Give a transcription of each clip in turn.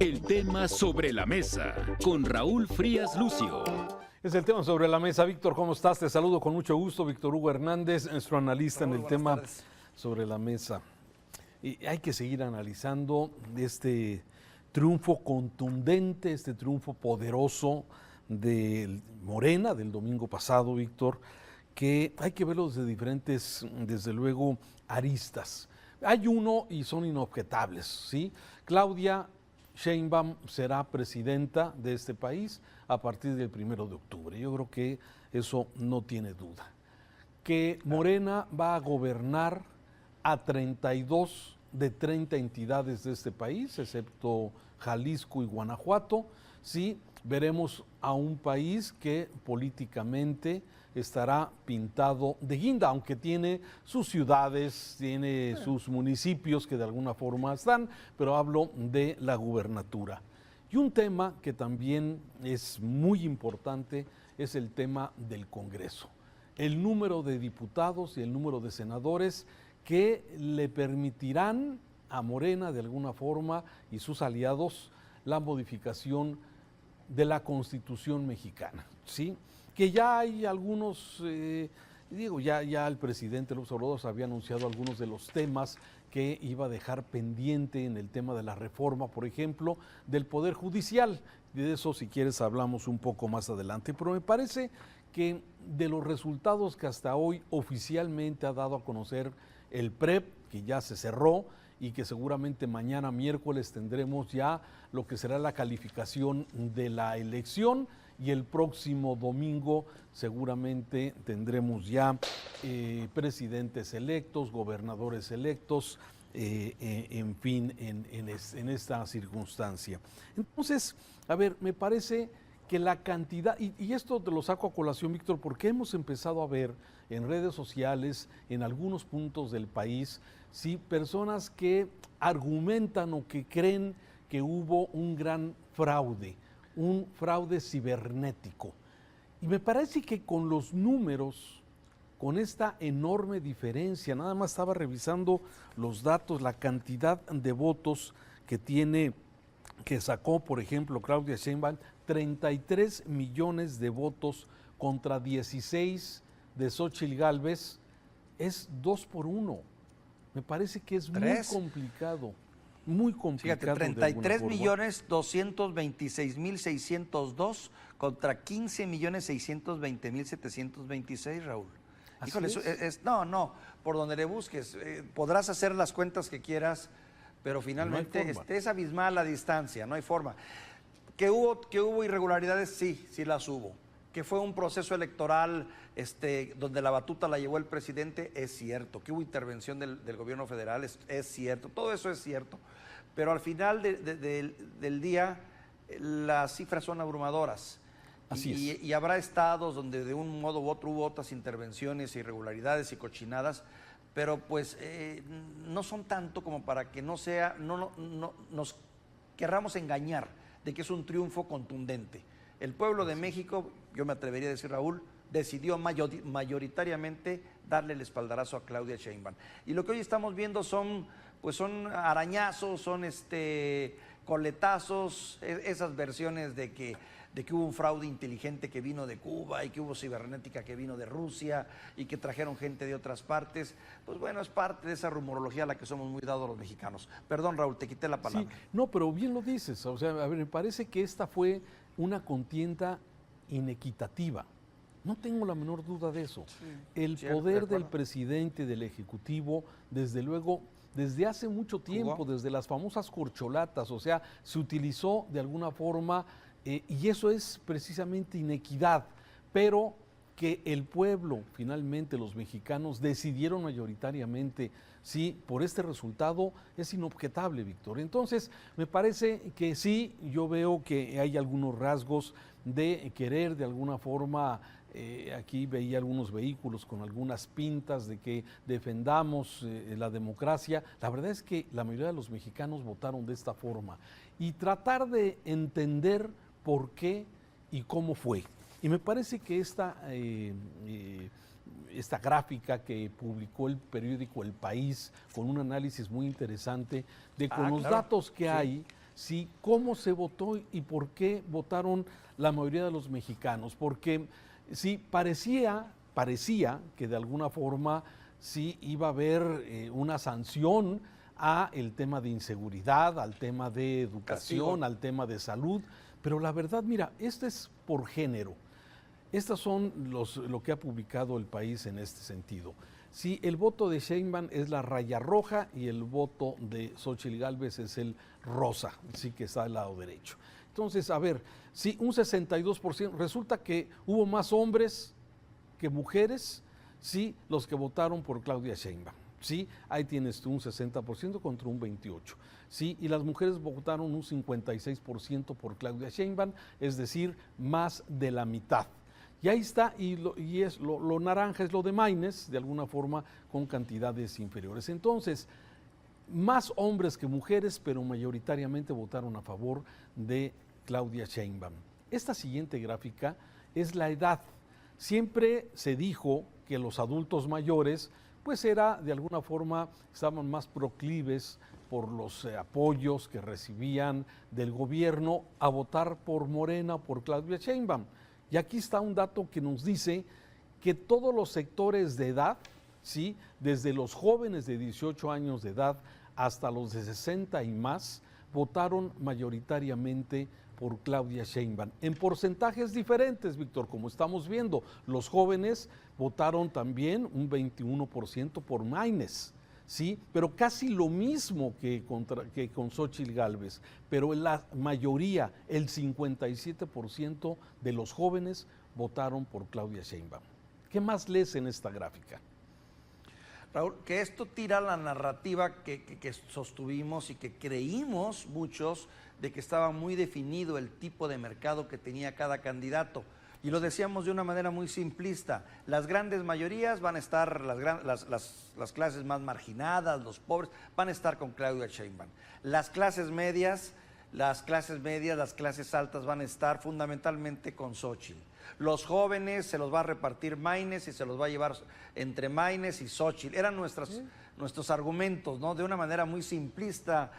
El tema sobre la mesa con Raúl Frías Lucio. Es el tema sobre la mesa. Víctor, ¿cómo estás? Te saludo con mucho gusto. Víctor Hugo Hernández, nuestro analista en el tema sobre la mesa. Y hay que seguir analizando este triunfo contundente, este triunfo poderoso de Morena del domingo pasado, Víctor, que hay que verlo desde diferentes, desde luego, aristas. Hay uno y son inobjetables, ¿sí? Claudia Sheinbaum será presidenta de este país a partir del 1 de octubre. Yo creo que eso no tiene duda. Que Morena va a gobernar a 32 de 30 entidades de este país, excepto Jalisco y Guanajuato. Sí, veremos a un país que políticamente estará pintado de guinda, aunque tiene sus ciudades, tiene sus municipios que de alguna forma están, pero hablo de la gubernatura. Y un tema que también es muy importante es el tema del Congreso. El número de diputados y el número de senadores que le permitirán a Morena de alguna forma y sus aliados la modificación de la Constitución mexicana, ¿sí? Que ya hay algunos, ya el presidente López Obrador había anunciado algunos de los temas que iba a dejar pendiente en el tema de la reforma, por ejemplo, del Poder Judicial. De eso, si quieres, hablamos un poco más adelante. Pero me parece que de los resultados que hasta hoy oficialmente ha dado a conocer el PREP, que ya se cerró y que seguramente mañana miércoles tendremos ya lo que será la calificación de la elección, y el próximo domingo seguramente tendremos ya presidentes electos, gobernadores electos, en fin, en esta circunstancia. Entonces, a ver, me parece que la cantidad, y esto te lo saco a colación, Víctor, porque hemos empezado a ver en redes sociales, en algunos puntos del país, sí, personas que argumentan o que creen que hubo un gran fraude, un fraude cibernético. Y me parece que con los números, con esta enorme diferencia, nada más estaba revisando los datos, la cantidad de votos que sacó, por ejemplo, Claudia Sheinbaum, 33 millones de votos contra 16 de Xóchitl Gálvez, es 2-1. Me parece que es muy complicado. Muy complicado. Fíjate, 33.226.602 contra 15.620.726, Raúl. Híjole, eso no, por donde le busques, podrás hacer las cuentas que quieras, pero finalmente no es abismal la distancia, no hay forma. ¿Que hubo irregularidades? Sí las hubo. Que fue un proceso electoral donde la batuta la llevó el presidente, es cierto. Que hubo intervención del gobierno federal, es cierto. Todo eso es cierto. Pero al final del día, las cifras son abrumadoras. Así es. Y habrá estados donde de un modo u otro hubo otras intervenciones, irregularidades y cochinadas, pero pues no son tanto como para que no nos querramos engañar de que es un triunfo contundente. El pueblo de México, yo me atrevería a decir, Raúl, decidió mayoritariamente darle el espaldarazo a Claudia Sheinbaum. Y lo que hoy estamos viendo son arañazos, son coletazos, esas versiones de que hubo un fraude inteligente que vino de Cuba y que hubo cibernética que vino de Rusia y que trajeron gente de otras partes. Pues bueno, es parte de esa rumorología a la que somos muy dados los mexicanos. Perdón, Raúl, te quité la palabra. Sí, no, pero bien lo dices. O sea, a ver, me parece que esta fue una contienda inequitativa. No tengo la menor duda de eso. Sí, el poder del presidente, del ejecutivo, desde luego, desde hace mucho tiempo, desde las famosas corcholatas, o sea, se utilizó de alguna forma, y eso es precisamente inequidad, pero que el pueblo, finalmente los mexicanos, decidieron mayoritariamente, sí, por este resultado es inobjetable, Víctor. Entonces, me parece que sí, yo veo que hay algunos rasgos de querer de alguna forma, aquí veía algunos vehículos con algunas pintas de que defendamos la democracia. La verdad es que la mayoría de los mexicanos votaron de esta forma y tratar de entender por qué y cómo fue. Y me parece que esta gráfica que publicó el periódico El País con un análisis muy interesante de con los datos que hay, sí, cómo se votó y por qué votaron la mayoría de los mexicanos, porque sí, parecía que de alguna forma sí iba a haber una sanción a el tema de inseguridad, al tema de educación, Castigo. al tema de salud, pero la verdad, mira, este es por género. Estas son lo que ha publicado El País en este sentido. Sí, el voto de Sheinbaum es la raya roja y el voto de Xóchitl Gálvez es el rosa, sí que está al lado derecho. Entonces, a ver, sí, un 62%, resulta que hubo más hombres que mujeres, sí, los que votaron por Claudia Sheinbaum. Sí, ahí tienes tú un 60% contra un 28%. Sí, y las mujeres votaron un 56% por Claudia Sheinbaum, es decir, más de la mitad. Y ahí está, lo naranja es lo de Maynes, de alguna forma con cantidades inferiores. Entonces, más hombres que mujeres, pero mayoritariamente votaron a favor de Claudia Sheinbaum. Esta siguiente gráfica es la edad. Siempre se dijo que los adultos mayores, pues era de alguna forma, estaban más proclives por los apoyos que recibían del gobierno a votar por Morena, por Claudia Sheinbaum. Y aquí está un dato que nos dice que todos los sectores de edad, ¿sí?, desde los jóvenes de 18 años de edad hasta los de 60 y más, votaron mayoritariamente por Claudia Sheinbaum. En porcentajes diferentes, Víctor, como estamos viendo, los jóvenes votaron también un 21% por Maynes, ¿sí? Pero casi lo mismo que con Xóchitl Gálvez, pero la mayoría, el 57% de los jóvenes votaron por Claudia Sheinbaum. ¿Qué más lees en esta gráfica? Raúl, que esto tira la narrativa que sostuvimos y que creímos muchos de que estaba muy definido el tipo de mercado que tenía cada candidato. Y lo decíamos de una manera muy simplista, las grandes mayorías van a estar, las clases más marginadas, los pobres, van a estar con Claudia Sheinbaum. Las clases medias, las clases altas van a estar fundamentalmente con Xóchitl. Los jóvenes se los va a repartir Maynes y se los va a llevar entre Maynes y Xóchitl. Eran nuestros argumentos, ¿no? De una manera muy simplista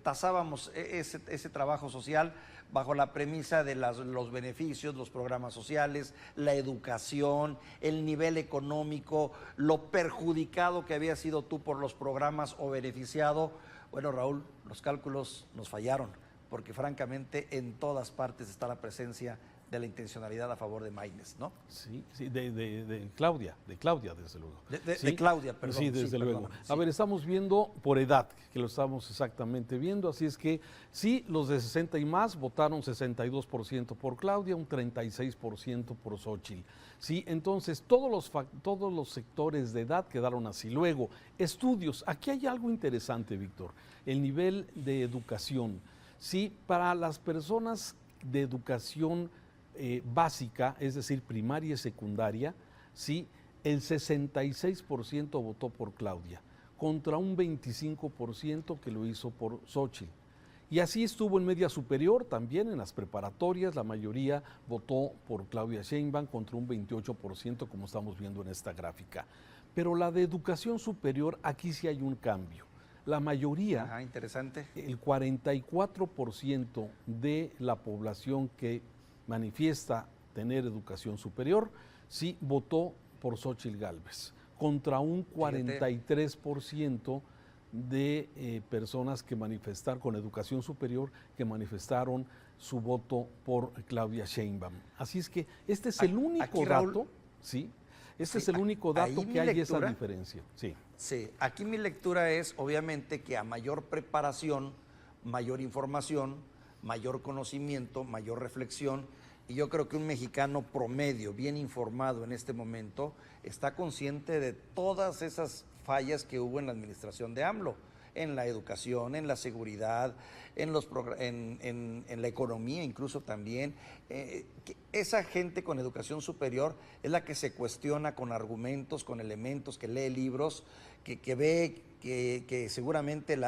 tasábamos ese trabajo social bajo la premisa de los beneficios, los programas sociales, la educación, el nivel económico, lo perjudicado que había sido tú por los programas o beneficiado. Bueno, Raúl, los cálculos nos fallaron, porque francamente en todas partes está la presencia de la intencionalidad a favor de Maynes, ¿no? Sí, sí, de Claudia, desde luego. De Claudia, perdón. Sí, desde luego. Perdón, sí. A ver, estamos viendo por edad, que lo estamos exactamente viendo, así es que sí, los de 60 y más votaron 62% por Claudia, un 36% por Xóchitl. Sí, entonces todos los sectores de edad quedaron así. Luego, estudios. Aquí hay algo interesante, Víctor, el nivel de educación. Sí, para las personas de educación básica, es decir, primaria y secundaria, sí, el 66% votó por Claudia, contra un 25% que lo hizo por Xóchitl. Y así estuvo en media superior, también en las preparatorias, la mayoría votó por Claudia Sheinbaum contra un 28%, como estamos viendo en esta gráfica. Pero la de educación superior, aquí sí hay un cambio. La mayoría, interesante, el 44% de la población que manifiesta tener educación superior, sí votó por Xóchitl Gálvez, contra un 43% de personas que manifestaron con educación superior, que manifestaron su voto por Claudia Sheinbaum. Así es que este es el único aquí, Raúl, dato, ¿sí? Este es el único dato que hay esa diferencia. Sí. Sí, aquí mi lectura es obviamente que a mayor preparación, mayor información, mayor conocimiento, mayor reflexión, y yo creo que un mexicano promedio, bien informado en este momento, está consciente de todas esas fallas que hubo en la administración de AMLO, en la educación, en la seguridad, en la economía incluso también. Esa gente con educación superior es la que se cuestiona con argumentos, con elementos, que lee libros, que ve que seguramente el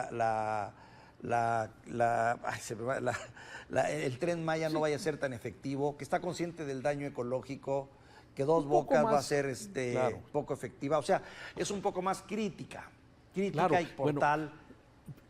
Tren Maya no vaya a ser tan efectivo, que está consciente del daño ecológico, que Dos Bocas va a ser poco efectiva. O sea, es un poco más crítica Claro, y portal. Bueno,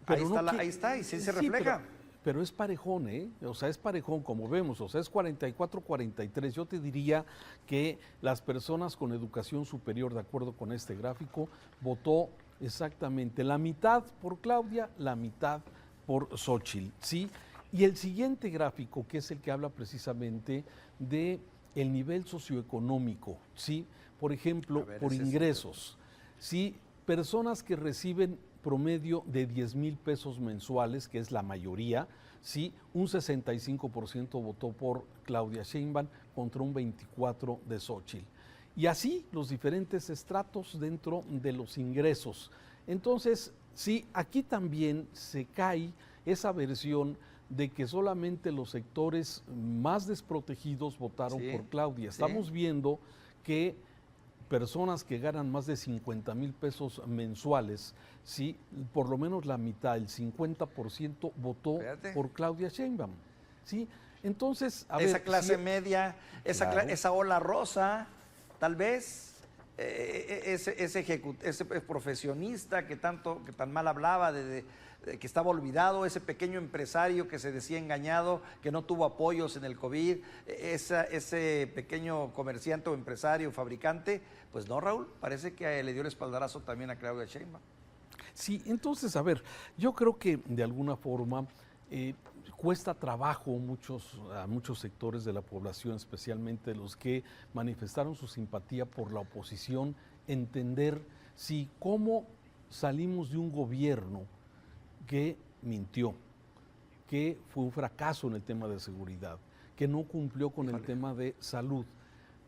ahí está, y sí se refleja. Pero es parejón, ¿eh? O sea, es parejón, como vemos, o sea, es 44-43. Yo te diría que las personas con educación superior, de acuerdo con este gráfico, votó exactamente la mitad por Claudia, la mitad por Xóchitl, ¿sí? Y el siguiente gráfico, que es el que habla precisamente de el nivel socioeconómico, ¿sí? Por ejemplo, por ingresos, ¿sí? Personas que reciben promedio de 10,000 pesos mensuales, que es la mayoría, sí, un 65% votó por Claudia Sheinbaum contra un 24% de Xóchitl. Y así los diferentes estratos dentro de los ingresos. Entonces, sí, aquí también se cae esa versión de que solamente los sectores más desprotegidos votaron por Claudia. Estamos viendo que personas que ganan más de 50,000 pesos mensuales, sí, por lo menos la mitad, el 50% votó por Claudia Sheinbaum, ¿sí? Entonces, esa clase media, esa ola rosa, tal vez, ese profesionista que tan mal hablaba de que estaba olvidado, ese pequeño empresario que se decía engañado, que no tuvo apoyos en el COVID, ese pequeño comerciante o empresario, fabricante, pues no, Raúl, parece que le dio el espaldarazo también a Claudia Sheinbaum. Sí, entonces, a ver, yo creo que de alguna forma cuesta trabajo a muchos sectores de la población, especialmente los que manifestaron su simpatía por la oposición, entender si cómo salimos de un gobierno que mintió, que fue un fracaso en el tema de seguridad, que no cumplió con el tema de salud,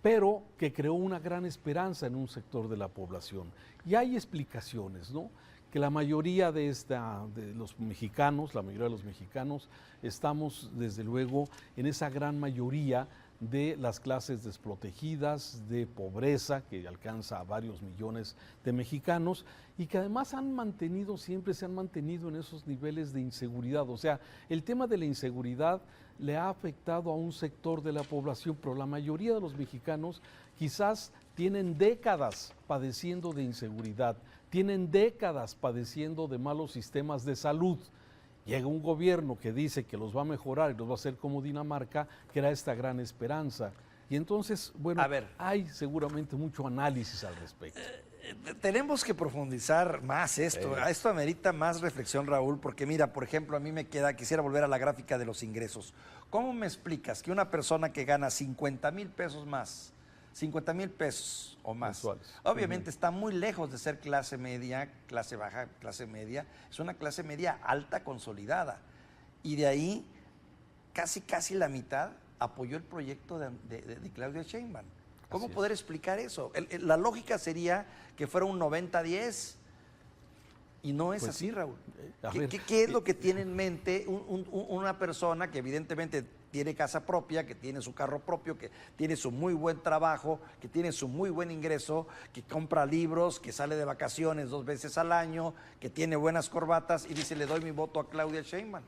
pero que creó una gran esperanza en un sector de la población. Y hay explicaciones, ¿no? Que la mayoría de los mexicanos, estamos desde luego en esa gran mayoría de las clases desprotegidas, de pobreza, que alcanza a varios millones de mexicanos, y que además siempre se han mantenido en esos niveles de inseguridad. O sea, el tema de la inseguridad le ha afectado a un sector de la población, pero la mayoría de los mexicanos quizás tienen décadas padeciendo de inseguridad, tienen décadas padeciendo de malos sistemas de salud. Llega un gobierno que dice que los va a mejorar y los va a hacer como Dinamarca, que era esta gran esperanza. Y entonces, bueno, hay seguramente mucho análisis al respecto. Tenemos que profundizar más esto. Esto amerita más reflexión, Raúl, porque mira, por ejemplo, a mí quisiera volver a la gráfica de los ingresos. ¿Cómo me explicas que una persona que gana 50,000 pesos más, 50,000 pesos o más, mensuales, obviamente está muy lejos de ser clase media, clase baja, clase media, es una clase media alta consolidada, y de ahí casi la mitad apoyó el proyecto de Claudia Sheinbaum? ¿Cómo poder explicar eso? La lógica sería que fuera un 90-10, y no es así, Raúl. ¿Qué es lo que tiene en mente una persona que evidentemente tiene casa propia, que tiene su carro propio, que tiene su muy buen trabajo, que tiene su muy buen ingreso, que compra libros, que sale de vacaciones 2 veces al año, que tiene buenas corbatas y dice, le doy mi voto a Claudia Sheinbaum?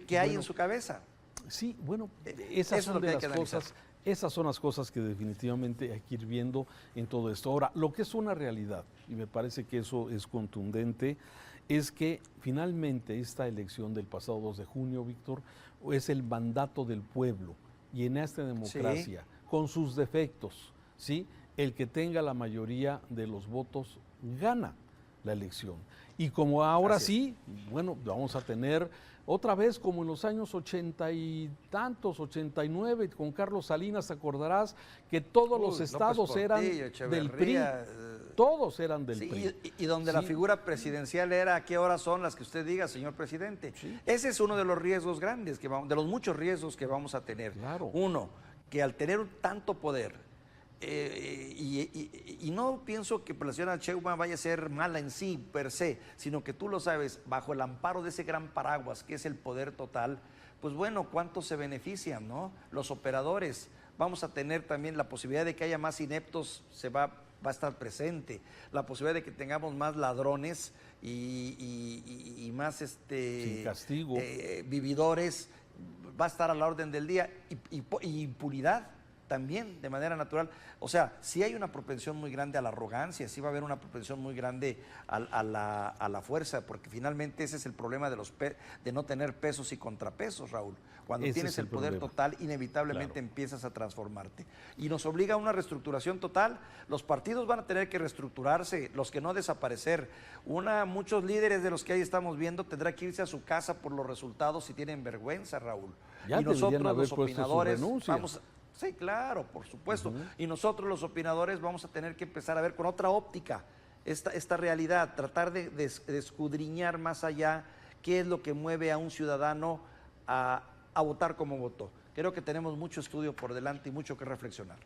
¿Qué hay en su cabeza? Sí, bueno, esas son de las cosas. Esas son las cosas que definitivamente hay que ir viendo en todo esto. Ahora, lo que es una realidad, y me parece que eso es contundente, es que finalmente esta elección del pasado 2 de junio, Víctor, es el mandato del pueblo. Y en esta democracia, con sus defectos, ¿sí? El que tenga la mayoría de los votos gana la elección. Y como ahora sí, bueno, vamos a tener otra vez como en los años 80 y tantos, 89, con Carlos Salinas, te acordarás que todos los estados eran del PRI, todos eran del PRI. Y donde la figura presidencial era a qué horas son las que usted diga, señor presidente. Sí. Ese es uno de los riesgos grandes, de los muchos riesgos que vamos a tener. Claro. Uno, que al tener tanto poder, y no pienso que la señora Sheinbaum vaya a ser mala en sí, per se, sino que tú lo sabes, bajo el amparo de ese gran paraguas que es el poder total, pues bueno, ¿cuántos se benefician, no? Los operadores. Vamos a tener también la posibilidad de que haya más ineptos, va a estar presente. La posibilidad de que tengamos más ladrones y más sin castigo, vividores, va a estar a la orden del día. Y impunidad también de manera natural. O sea, sí hay una propensión muy grande a la arrogancia, sí va a haber una propensión muy grande a la fuerza, porque finalmente ese es el problema de no tener pesos y contrapesos, Raúl. Cuando Ese tienes es el el poder problema. total, inevitablemente empiezas a transformarte. Y nos obliga a una reestructuración total. Los partidos van a tener que reestructurarse, los que no desaparecer. Muchos líderes de los que ahí estamos viendo tendrán que irse a su casa por los resultados si tienen vergüenza, Raúl. Ya Y nosotros deberían haber los puesto su opinadores renuncia. sí, claro, por supuesto. Y nosotros los opinadores vamos a tener que empezar a ver con otra óptica esta realidad, tratar de escudriñar más allá qué es lo que mueve a un ciudadano a votar como votó. Creo que tenemos mucho estudio por delante y mucho que reflexionar.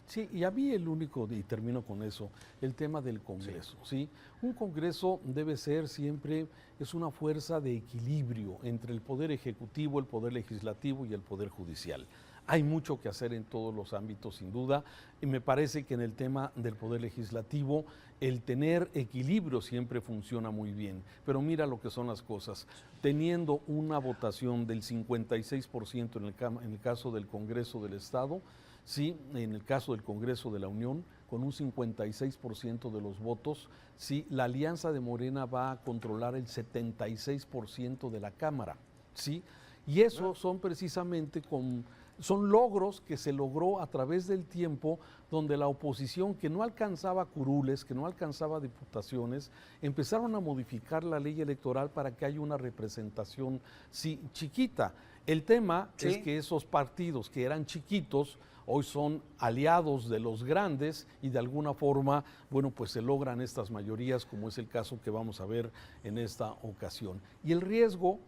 Sí, y a mí el único, y termino con eso, el tema del Congreso, ¿sí? Un Congreso debe ser siempre, es una fuerza de equilibrio entre el Poder Ejecutivo, el Poder Legislativo y el Poder Judicial. Hay mucho que hacer en todos los ámbitos, sin duda, y me parece que en el tema del Poder Legislativo, el tener equilibrio siempre funciona muy bien. Pero mira lo que son las cosas. Teniendo una votación del 56% en el caso del Congreso del Estado, sí, en el caso del Congreso de la Unión, con un 56% de los votos, sí, la alianza de Morena va a controlar el 76% de la Cámara, sí, y eso son precisamente son logros que se logró a través del tiempo, donde la oposición, que no alcanzaba curules, que no alcanzaba diputaciones, empezaron a modificar la ley electoral para que haya una representación, sí, chiquita. El tema es que esos partidos que eran chiquitos, hoy son aliados de los grandes y de alguna forma, bueno, pues se logran estas mayorías, como es el caso que vamos a ver en esta ocasión. Y el riesgo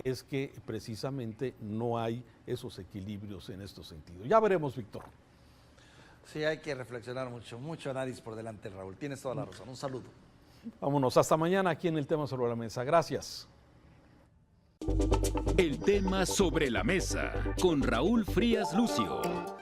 es que precisamente no hay esos equilibrios en estos sentidos. Ya veremos, Víctor. Sí, hay que reflexionar mucho análisis por delante, Raúl. Tienes toda la razón. Un saludo. Vámonos, hasta mañana aquí en el Tema sobre la Mesa. Gracias. El tema sobre la mesa con Raúl Frías Lucio.